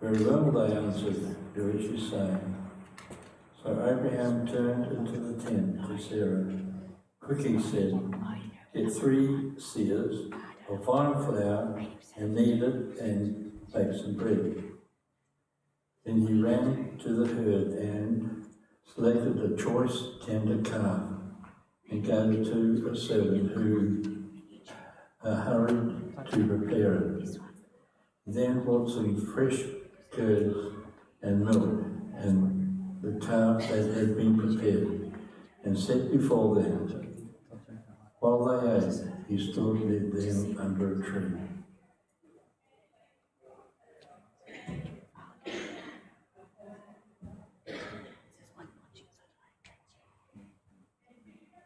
Very well, they answered, do as you say. So Abraham turned into the tent to Sarah. Quick, he said, get 3 seahs of fine flour and knead it and bake some bread. Then he ran to the herd and selected a choice tender calf and gave it to a servant who hurried to prepare it. He then bought some fresh curds and milk and the calf that had been prepared and set before them. While they ate, he stood them under a tree.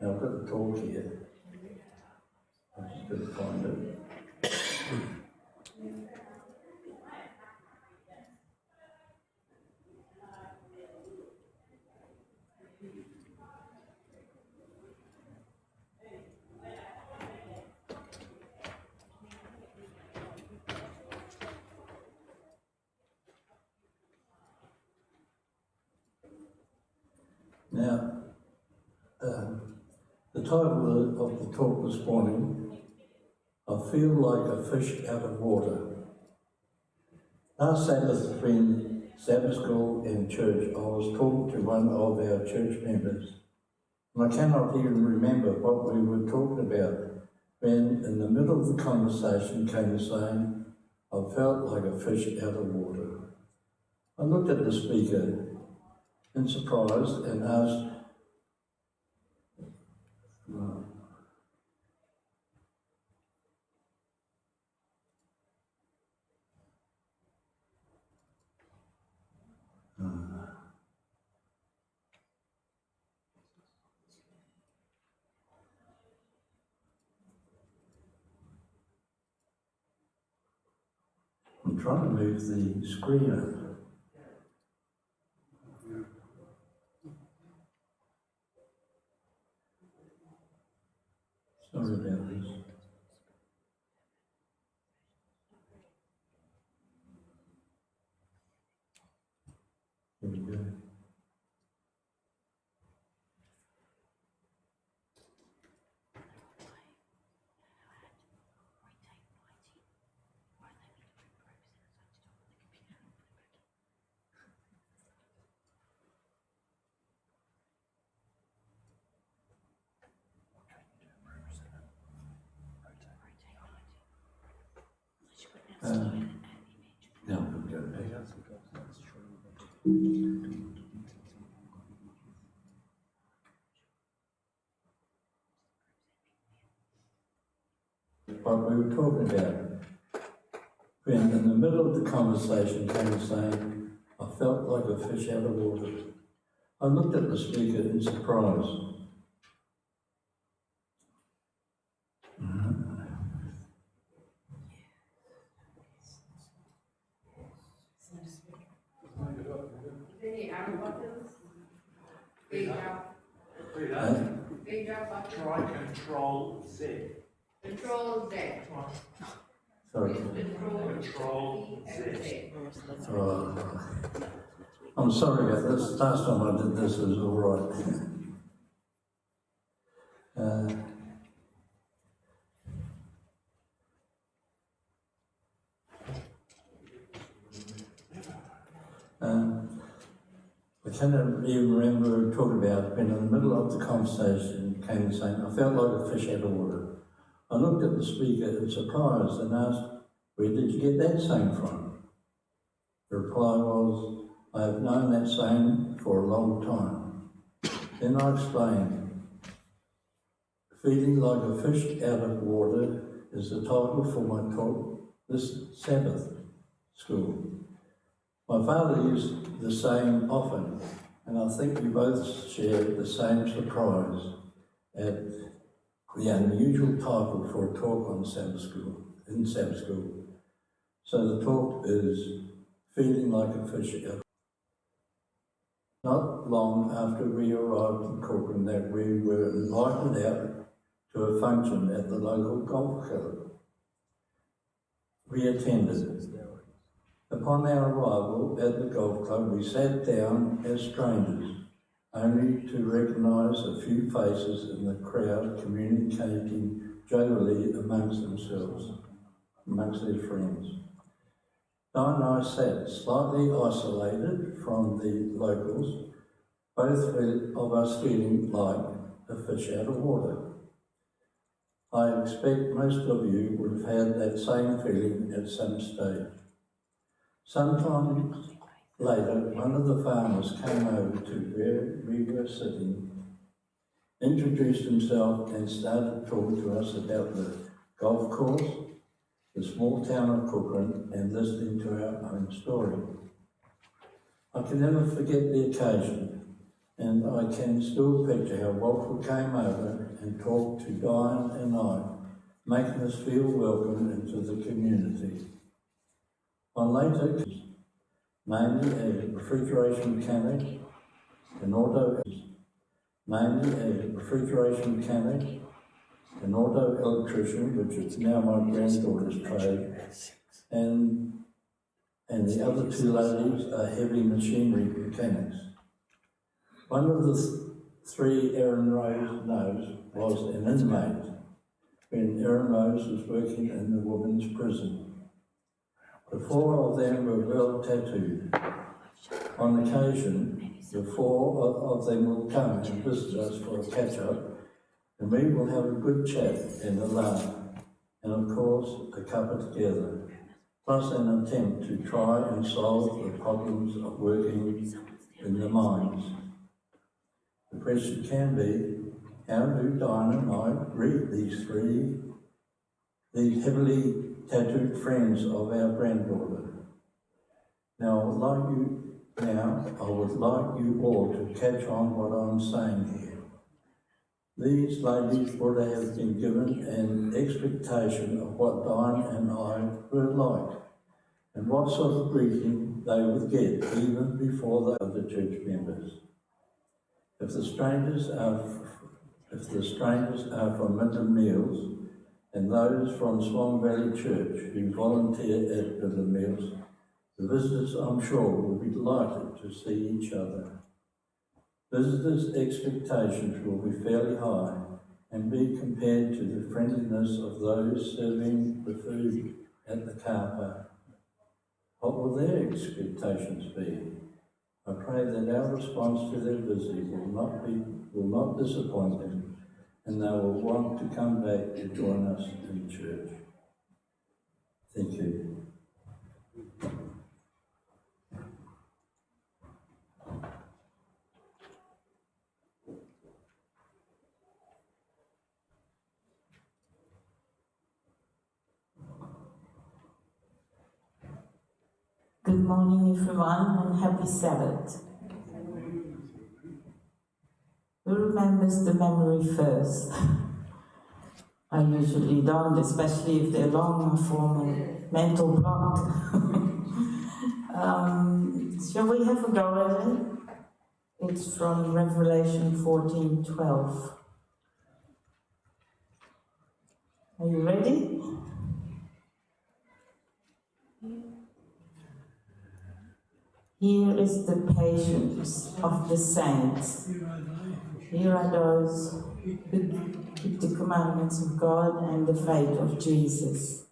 Now I've got the talk here. I'm just going to find it. Now, the title of the talk this morning, I feel like a fish out of water. Last Sabbath, between Sabbath school and church, I was talking to one of our church members, and I cannot even remember what we were talking about when in the middle of the conversation came the saying, I felt like a fish out of water. I looked at the speaker in surprise and asked, I'm trying to move the screen up. Sorry about this. Here we go. Now we'll go back. What we were talking about, when in the middle of the conversation came saying, I felt like a fish out of water. I looked at the speaker in surprise. Try Control Z. Control Z. Sorry. Control Z. I'm sorry about this. Last time I did this was all right. I cannot even remember talking about when in the middle of the conversation came saying, I felt like a fish out of water. I looked at the speaker in surprise and asked, where did you get that saying from? The reply was, I have known that saying for a long time. Then I explained, feeling like a fish out of water is the title for my talk this Sabbath school. My father used the saying often, and I think we both share the same surprise at the unusual title for a talk on Sabbath school, in Sabbath school. So the talk is feeling like a fish out. Not long after we arrived in Corcoran that we were invited out to a function at the local golf club. We attended. Upon our arrival at the golf club, we sat down as strangers, only to recognise a few faces in the crowd communicating jovially amongst themselves, amongst their friends. Di and I sat slightly isolated from the locals, both of us feeling like a fish out of water. I expect most of you would have had that same feeling at some stage. Sometime later, one of the farmers came over to where we were sitting, introduced himself and started talking to us about the golf course, the small town of Cookham, and listening to our own story. I can never forget the occasion, and I can still picture how Walter came over and talked to Diane and I, making us feel welcome into the community. On later, mainly as a refrigeration mechanic, an auto electrician, which is now my granddaughter's trade, and the other two ladies are heavy machinery mechanics. One of the three Erin Rose knows was an inmate when Erin Rose was working in the women's prison. The four of them were well tattooed. On occasion, the four of them will come and visit us for a catch-up, and we will have a good chat and a laugh, and of course a cuppa together, plus an attempt to try and solve the problems of working in the mines. The question can be, how do Diane and I greet these heavily tattooed friends of our granddaughter? Now, I would like you all to catch on what I'm saying here. These ladies would have been given an expectation of what Diane and I were like, and what sort of greeting they would get even before they were the church members. If the strangers are from Midland Meals, and those from Swan Valley Church who volunteer at Midland Meals, the visitors, I'm sure, will be delighted to see each other. Visitors' expectations will be fairly high and be compared to the friendliness of those serving the food at the car park. What will their expectations be? I pray that our response to their visit will not disappoint them, and they will want to come back to join us in church. Thank you. Good morning, everyone, and happy Sabbath. Who remembers the memory first? I usually don't, especially if they're long and formal, mental block. Shall we have a go at it? It's from Revelation 14:12. Are you ready? Here is the patience of the saints. Here are those who keep the commandments of God and the faith of Jesus.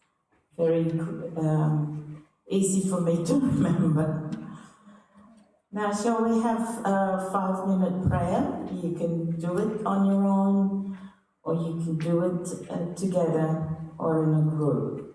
Very easy for me to remember. Now, shall we have a 5-minute prayer? You can do it on your own, or you can do it together or in a group.